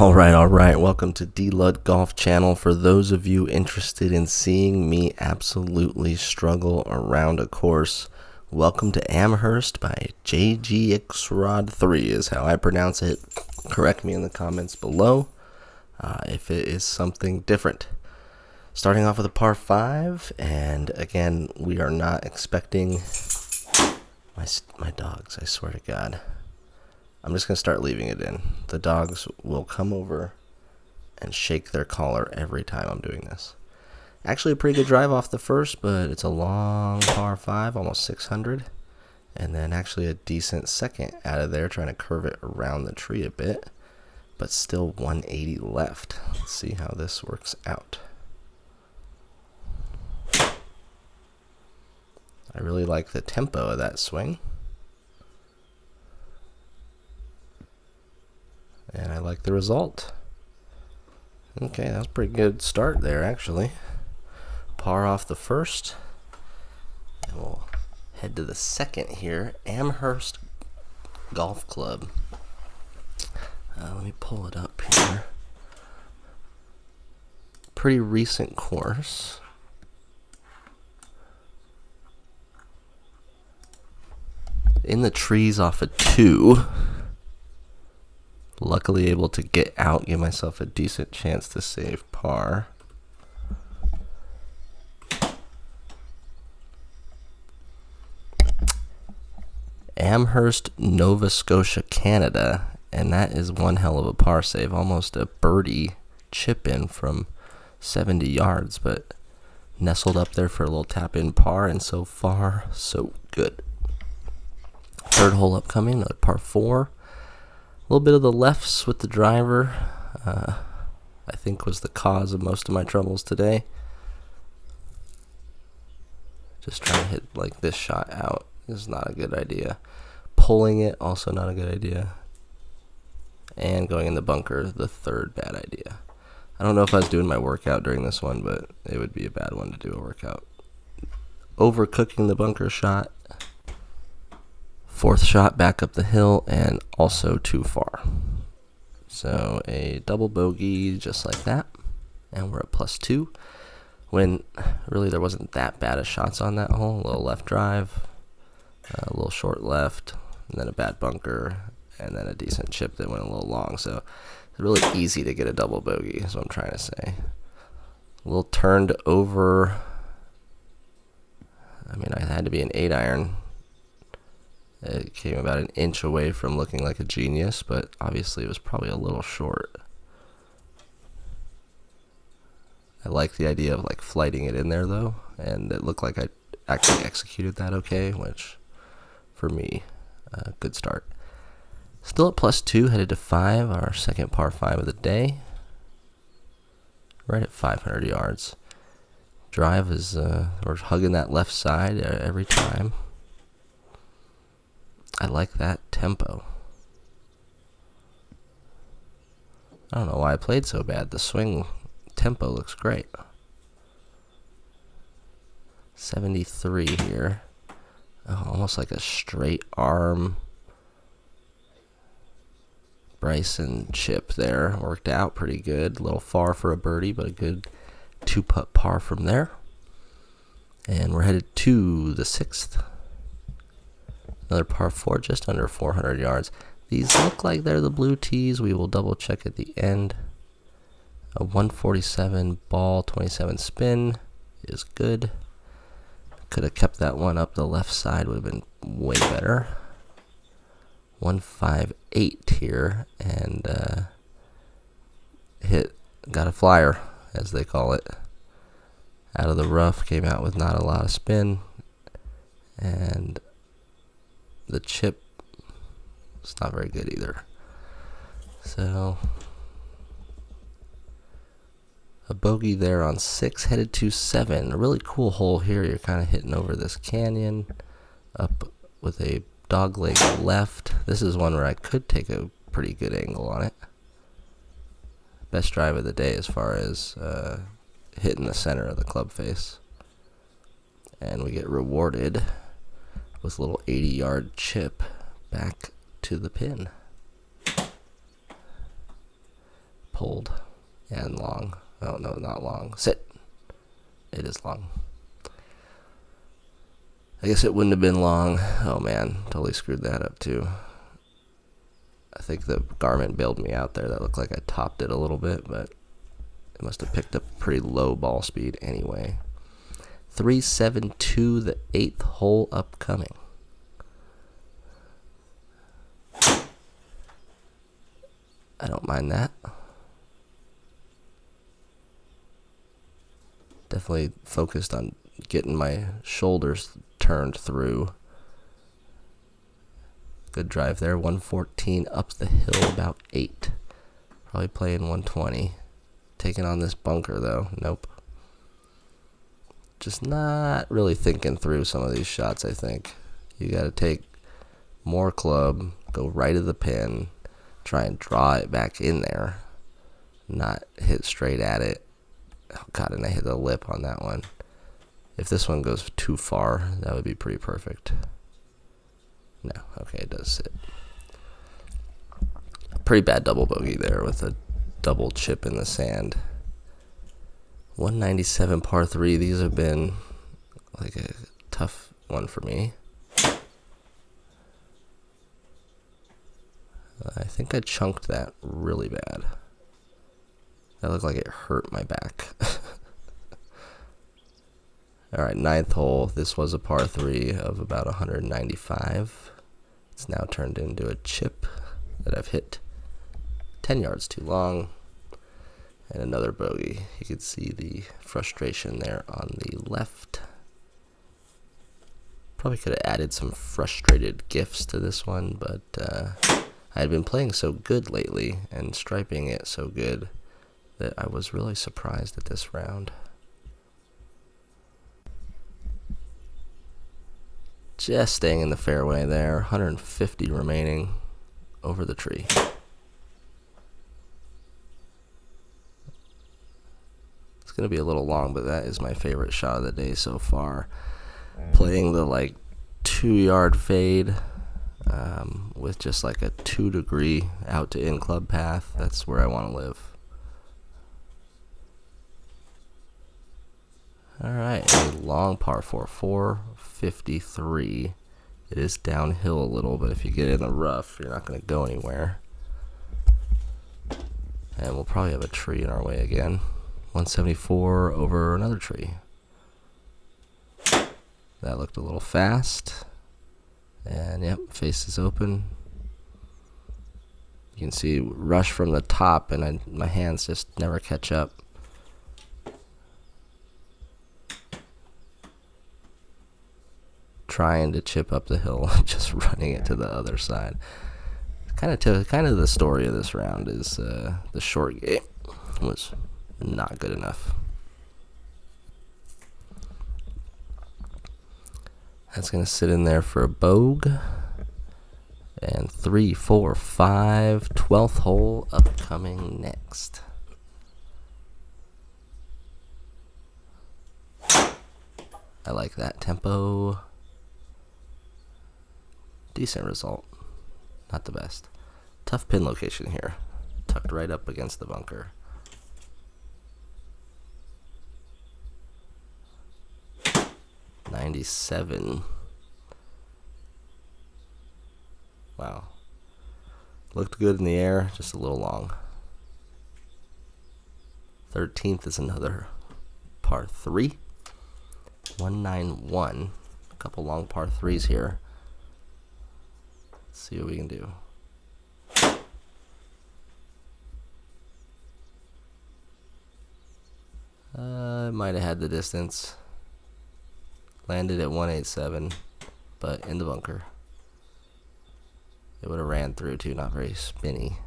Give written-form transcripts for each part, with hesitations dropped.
All right. Welcome to D-Lud Golf Channel. For those of you interested in seeing me absolutely struggle around a course, welcome to Amherst by JGXrod3 is how I pronounce it. Correct me in the comments below if it is something different. Starting off with a par 5, and again, we are not expecting my dogs, I swear to God. I'm just going to start leaving it in. The dogs will come over and shake their collar every time I'm doing this. Actually, a pretty good drive off the first, but it's a long par 5, almost 600. And then actually a decent second out of there, trying to curve it around the tree a bit. But still 180 left. Let's see how this works out. I really like the tempo of that swing. And I like the result. Okay, that was a pretty good start there, actually. Par off the first. And we'll head to the second here. Amherst Golf Club. Let me pull it up here. Pretty recent course. In the trees off a 2. Luckily able to get out, give myself a decent chance to save par. Amherst, Nova Scotia, Canada, and that is one hell of a par save. Almost a birdie chip in from 70 yards, but nestled up there for a little tap in par, and so far, so good. Third hole upcoming, another par 4. A little bit of the lefts with the driver, I think was the cause of most of my troubles today. Just trying to hit like this shot out is not a good idea. Pulling it, also not a good idea. And going in the bunker, the third bad idea. I don't know if I was doing my workout during this one, but it would be a bad one to do a workout. Overcooking the bunker shot. Fourth shot back up the hill, and also too far. So a double bogey just like that, and we're at +2. When really there wasn't that bad of shots on that hole. A little left drive, a little short left, and then a bad bunker, and then a decent chip that went a little long. So it's really easy to get a double bogey, is what I'm trying to say. A little turned over. I mean, I had to be an 8-iron. It came about an inch away from looking like a genius, but obviously it was probably a little short. I like the idea of like flighting it in there though, and it looked like I actually executed that okay, which for me, good start. Still at +2, headed to 5, our second par 5 of the day. Right at 500 yards. Drive is, we're hugging that left side every time. I like that tempo. I don't know why I played so bad. The swing tempo looks great. 73 here. Oh, almost like a straight arm Bryson chip there. Worked out pretty good. A little far for a birdie, but a good 2-putt par from there. And we're headed to the 6th. Another par 4, just under 400 yards. These look like they're the blue tees. We will double check at the end. A 147 ball, 27 spin is good. Could have kept that one up the left side, would have been way better. 158 here, and got a flyer, as they call it. Out of the rough, came out with not a lot of spin, and the chip is not very good either. So a bogey there on 6, headed to 7. A really cool hole here. You're kind of hitting over this canyon, up with a dogleg left. This is one where I could take a pretty good angle on it. Best drive of the day as far as hitting the center of the club face. And we get rewarded with a little 80-yard chip back to the pin. hold and long. Oh no, not long. Sit. It is long. I guess it wouldn't have been long. Oh man, totally screwed that up too. I think the Garmin bailed me out there. That looked like I topped it a little bit, but it must have picked up pretty low ball speed anyway. 372, the 8th hole upcoming. I don't mind that. Definitely focused on getting my shoulders turned through. Good drive there. 114 up the hill, about 8. Probably playing 120. Taking on this bunker though. Nope. Just not really thinking through some of these shots, I think. You got to take more club, go right of the pin, try and draw it back in there, not hit straight at it. Oh god, and I hit the lip on that one. If this one goes too far, that would be pretty perfect. No, okay, it does sit. Pretty bad double bogey there with a double chip in the sand. 197 par 3. These have been like a tough one for me. I think I chunked that really bad. That looked like it hurt my back. Alright, 9th hole. This was a par 3 of about 195. It's now turned into a chip that I've hit 10 yards too long. And another bogey. You can see the frustration there on the left. Probably could have added some frustrated gifs to this one, but I had been playing so good lately and striping it so good that I was really surprised at this round. Just staying in the fairway there, 150 remaining over the tree. It's going to be a little long, but that is my favorite shot of the day so far. Playing the like 2-yard fade with just like a 2-degree out to in club path. That's where I want to live. Alright, a long par 4, 453. It is downhill a little, but if you get in the rough, you're not going to go anywhere. And we'll probably have a tree in our way again. 174 over another tree. That looked a little fast. And yep, face is open. You can see rush from the top, and my hands just never catch up. Trying to chip up the hill, just running it to the other side. Kind of the story of this round is the short game was not good enough. That's going to sit in there for a bogue. And 3, 4, 5, 12th hole upcoming next. I like that tempo. Decent result. Not the best. Tough pin location here. Tucked right up against the bunker. .97. Wow. Looked good in the air, just a little long. 13th is another par 3. 191. A couple long par 3s here. Let's see what we can do. Might have had the distance. Landed at 187, but in the bunker. It would have ran through too, not very spinny.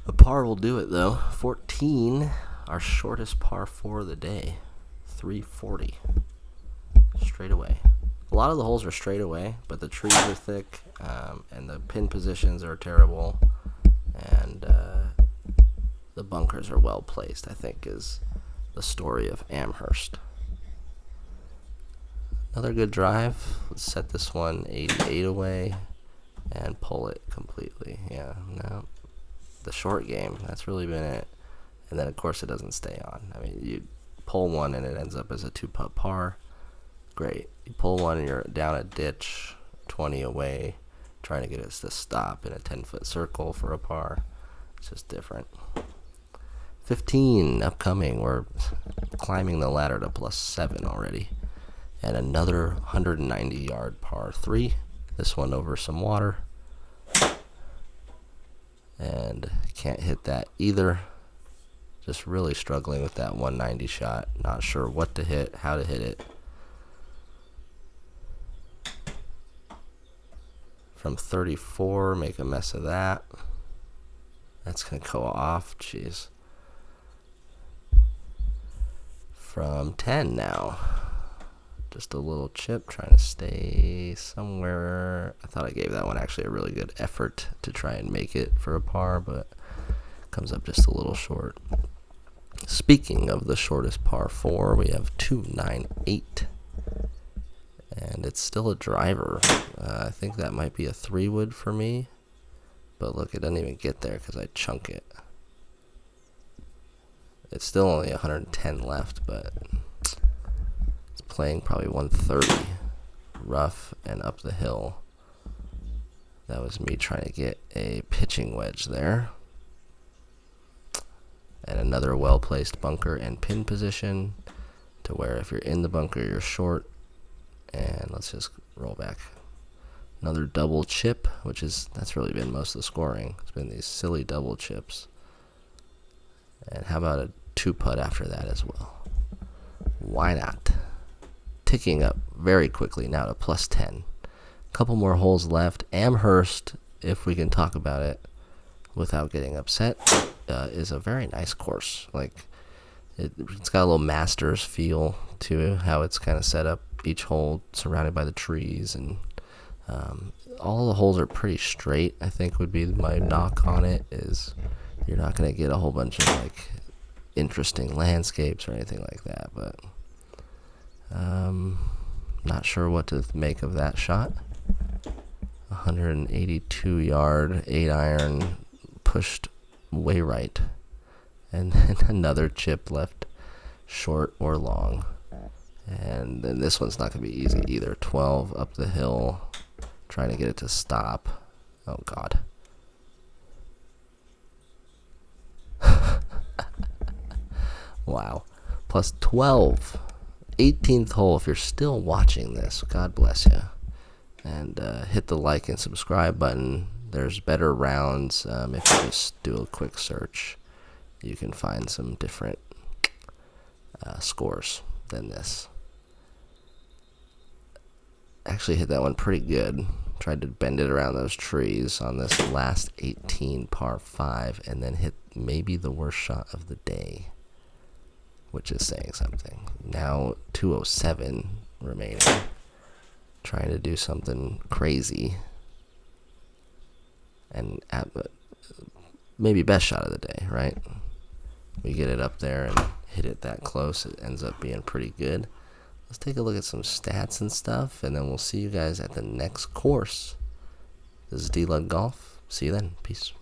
A par will do it though. 14, our shortest par 4 of the day. 340. Straight away. A lot of the holes are straight away, but the trees are thick, and the pin positions are terrible, and the bunkers are well placed, I think, is the story of Amherst. Another good drive. Let's set this one 88 away and pull it completely. Yeah, no. the short game. That's really been it. And then of course it doesn't stay on. I mean, you pull one and it ends up as a 2-putt par. Great. You pull one and you're down a ditch, 20 away, trying to get us to stop in a 10-foot circle for a par. It's just different. 15 upcoming. We're climbing the ladder to +7 already. And another 190-yard par 3. This one over some water. And can't hit that either. Just really struggling with that 190 shot. Not sure what to hit, how to hit it. From 34, make a mess of that. That's going to go off. Jeez. From 10 now. Just a little chip, trying to stay somewhere. I thought I gave that one actually a really good effort to try and make it for a par, but comes up just a little short. Speaking of the shortest par 4, we have 298. And it's still a driver. I think that might be a 3-wood for me. But look, it doesn't even get there because I chunk it. It's still only 110 left, but it's playing probably 130. Rough and up the hill. That was me trying to get a pitching wedge there. And another well-placed bunker and pin position to where if you're in the bunker, you're short. And let's just roll back. Another double chip, that's really been most of the scoring. It's been these silly double chips. And how about a 2-putt after that as well? Why not? Ticking up very quickly now to +10. Couple more holes left. Amherst, if we can talk about it without getting upset, is a very nice course. Like it's got a little Masters feel to how it's kind of set up. Each hole surrounded by the trees, and all the holes are pretty straight. I think would be my knock on it, is you're not going to get a whole bunch of like interesting landscapes or anything like that. But not sure what to make of that shot. 182-yard 8-iron pushed way right, and then another chip left short or long. And then this one's not going to be easy either. 12 up the hill, trying to get it to stop. Oh, God. Wow. +12. 18th hole. If you're still watching this, God bless you. And hit the like and subscribe button. There's better rounds. If you just do a quick search, you can find some different scores than this. Actually hit that one pretty good. Tried to bend it around those trees on this last 18 par 5, and then hit maybe the worst shot of the day, which is saying something. Now 207 remaining. Trying to do something crazy, and maybe best shot of the day, right? We get it up there and hit it that close. It ends up being pretty good. Let's take a look at some stats and stuff, and then we'll see you guys at the next course. This is D-Lud Golf. See you then. Peace.